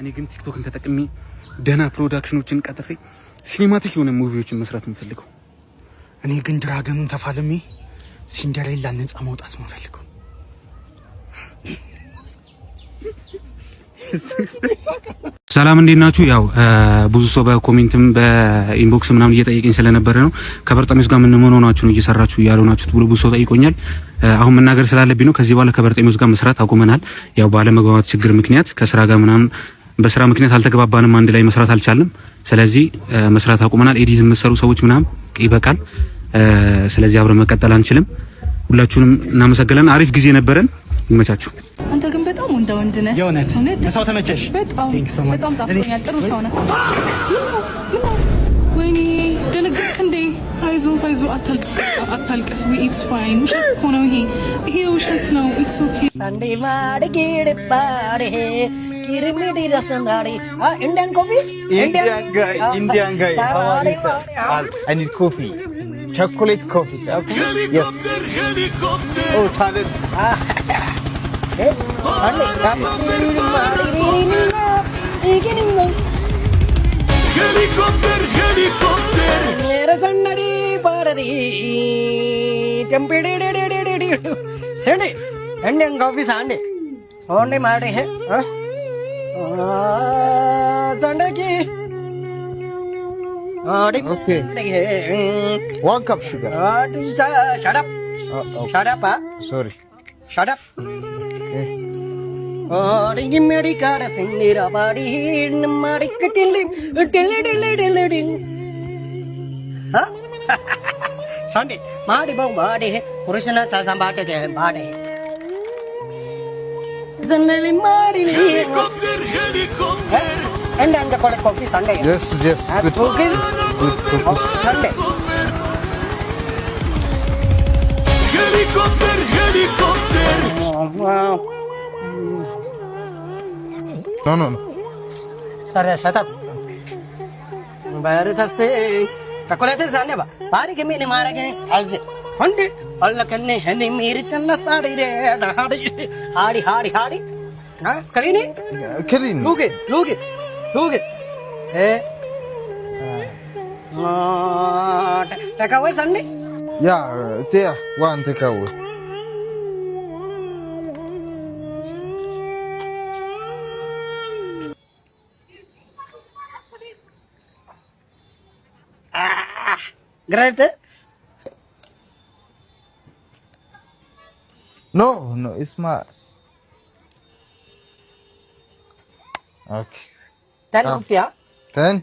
እኔ ግን ቲክቶክን ተጠቅሜ ደና ፕሮዳክሽኖችን ቀጥሬ ሲኒማቲክ የሆነ ሙቪዎችን መስራት የምፈልገው። እኔ ግን ድራገኑን ተፋልሜ ሲንደሬላ ነፃ ማውጣት ነው የምፈልገው። ሰላም እንዴት ናችሁ? ያው ብዙ ሰው በኮሜንትም በኢንቦክስ ምናምን እየጠየቀኝ ስለነበረ ነው ከበርጠሜዎስ ጋር ምን ሆናችሁ ነው እየሰራችሁ ያልሆናችሁት ብሎ ብዙ ሰው ጠይቆኛል። አሁን መናገር ስላለብኝ ነው። ከዚህ በኋላ ከበርጠሜዎስ ጋር መስራት አቁመናል። ያው ባለመግባባት ችግር ምክንያት ከስራ ጋር ምናምን በስራ ምክንያት አልተገባባንም፣ አንድ ላይ መስራት አልቻልንም። ስለዚህ መስራት አቁመናል። ኤዲት የምትሰሩ ሰዎች ምናምን ይበቃል። ስለዚህ አብረን መቀጠል አንችልም። ሁላችሁንም እናመሰግናለን። አሪፍ ጊዜ ነበረን። ይመቻችሁ። አንተ ግን በጣም ወንድ ነህ። የእውነት ሰው ተመቸሽ? በጣም ጣፍቶኛል። ጥሩ ሰው ነህ። ወይኔ ደነገጥክ እንዴ? አይዞህ አታልቀስ። ኢትስ ፋይን። ውሸት እኮ ነው ይሄ ውሸት ነው። ኢትስ ኦኬ። ሳንዴ ማድጌድ ባሬ ኪሪሚዲ ረሰንዳሪ ኢንዲያን ኮፊ Indian guy. How are you, sir? I need coffee. Chocolate coffee, sir. Yes. Oh, talent. Helicopter. Mere sannadi paradi. Tempidi. Sende. Indian coffee Sunday. Only maade hai. Sunday ki. Okay. One cup sugar. Shut up. Okay. Shut up, huh? Sorry. Shut up. Okay. Ringi meri kada sindira badi mari kitilli dilli. Huh? Sunday. Mari bong badi hai. Kurishna sasambate de badi. Zaneli mari. Helicopter. And anga kole coffee Sunday. Yes. Good. Cookies. Good cookies. Sunday. Helicopter. Wow. No. Sorry, shut up. Bayar thaste. Takolate Sunday ba. Pari ke mene mara ke alse. Hunde. Allah kanne hene mere kanna sadi re. Hari. Ha? Kalini? Clean. Look it. Hey. Take away Sunday. Yeah, there. One take away. Great. No, it's my. Okay. 10 rupiah. 10.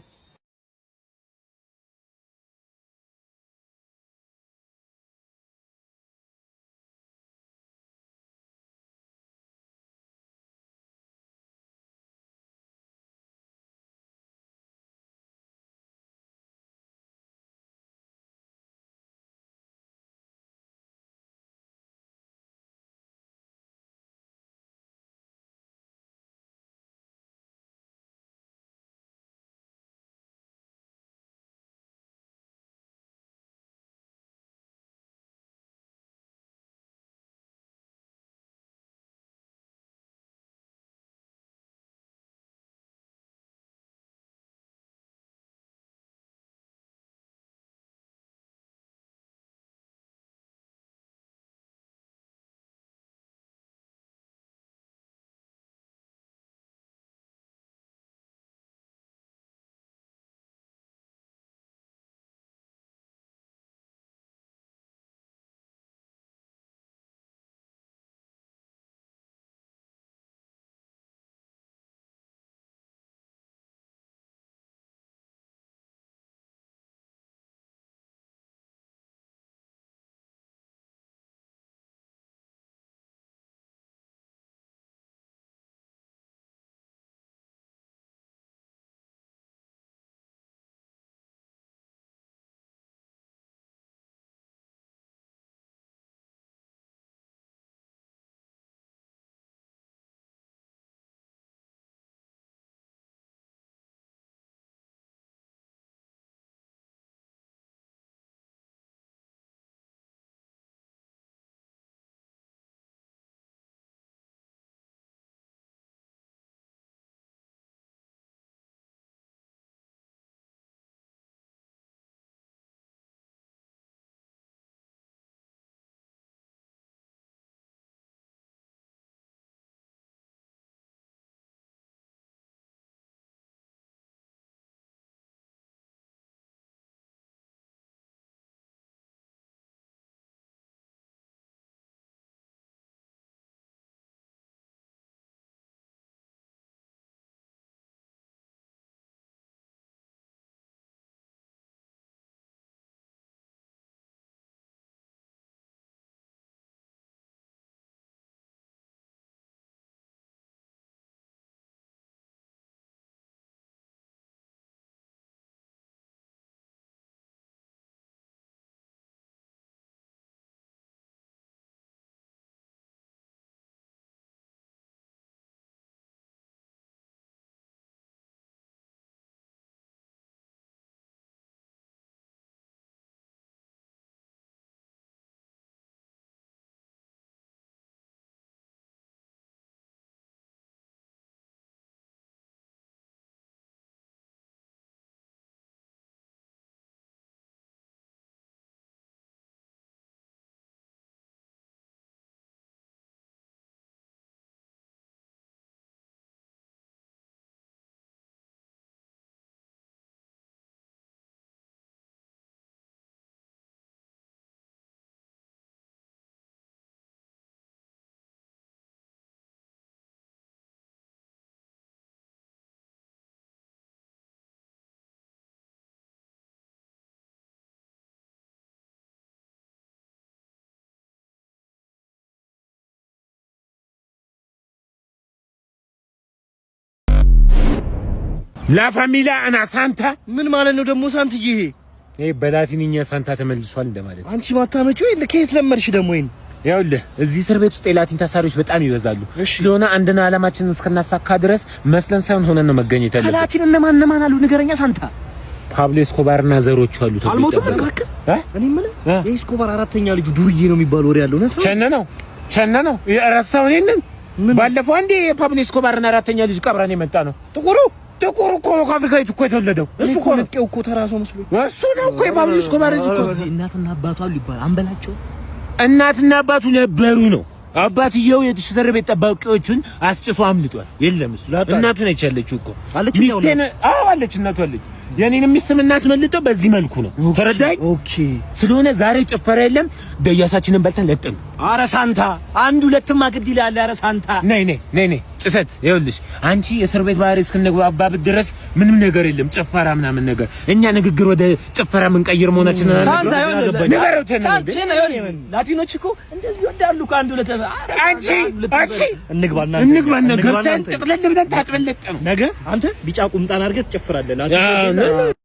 ላ ፋሚላ አና ሳንታ ምን ማለት ነው ደግሞ ሳንትዬ? ይሄ በላቲንኛ ሳንታ ተመልሷል እንደማለት። አንቺ ማታመጪው የለ ከየት ለመድሽ ደግሞ ይሄን? ይኸውልህ እዚህ እስር ቤት ውስጥ የላቲን ታሳሪዎች በጣም ይበዛሉ። ስለሆነ አንድና ዓላማችንን እስከናሳካ ድረስ መስለን ሳይሆን ሆነን ነው መገኘት ያለብን። ከላቲን እነማን አሉ ንገረኛ ሳንታ። ፓብሎ ኤስኮባርና ዘሮቹ አሉ ተብሎ አልሞቱም። እኔ ምን የኤስኮባር አራተኛ ልጁ ዱርዬ ነው የሚባል ወሬ ያለው ነው። ቸነ ነው የረሳው እኔን ባለፈው አንዴ የፓብሎ ኤስኮባርና አራተኛ ልጅ ቀብረን የመጣ ነው። ጥቁሩ እኮ ከአፍሪካ እኮ የተወለደው እሱ እኮ ነው እኮ ተራሶ መስሎኝ እሱ ነው እኮ የፓብሎ ኤስኮባር ልጅ እኮ። እናትና አባቱ አሉ ይባል አንበላቸው። እናትና አባቱ ነበሩ ነው። አባትየው የእስር ቤት ጠባቂዎቹን አስጭሶ አምልጧል። የለም እሱ እናቱ ነች ያለችው እኮ ሚስቴን አለች እናቱ አለች። የኔን ሚስት የምናስመልጠው በዚህ መልኩ ነው። ተረዳኝ? ኦኬ። ስለሆነ ዛሬ ጭፈራ የለም። ደያሳችንን በልተን ለጥን። አረ ሳንታ አንድ ሁለትም አግድ ይላል። አረ ሳንታ ነይ ጭሰት። ይኸውልሽ አንቺ የእስር ቤት ባህሪ እስክንግባባበት ድረስ ምንም ነገር የለም ጭፈራ ምናምን ነገር። እኛ ንግግር ወደ ጭፈራ ምን ቀይር መሆናችንን ሳንታ ይኸውልህ ላቲኖች እኮ እንደዚህ ይወዳሉ። ከአንድ ሁለት አንቺ እንግባና ገብተን ጥቅልል ብለን ታጥበለጥ ነው። ነገ አንተ ቢጫ ቁምጣን አድርገህ ትጨፍራለህ።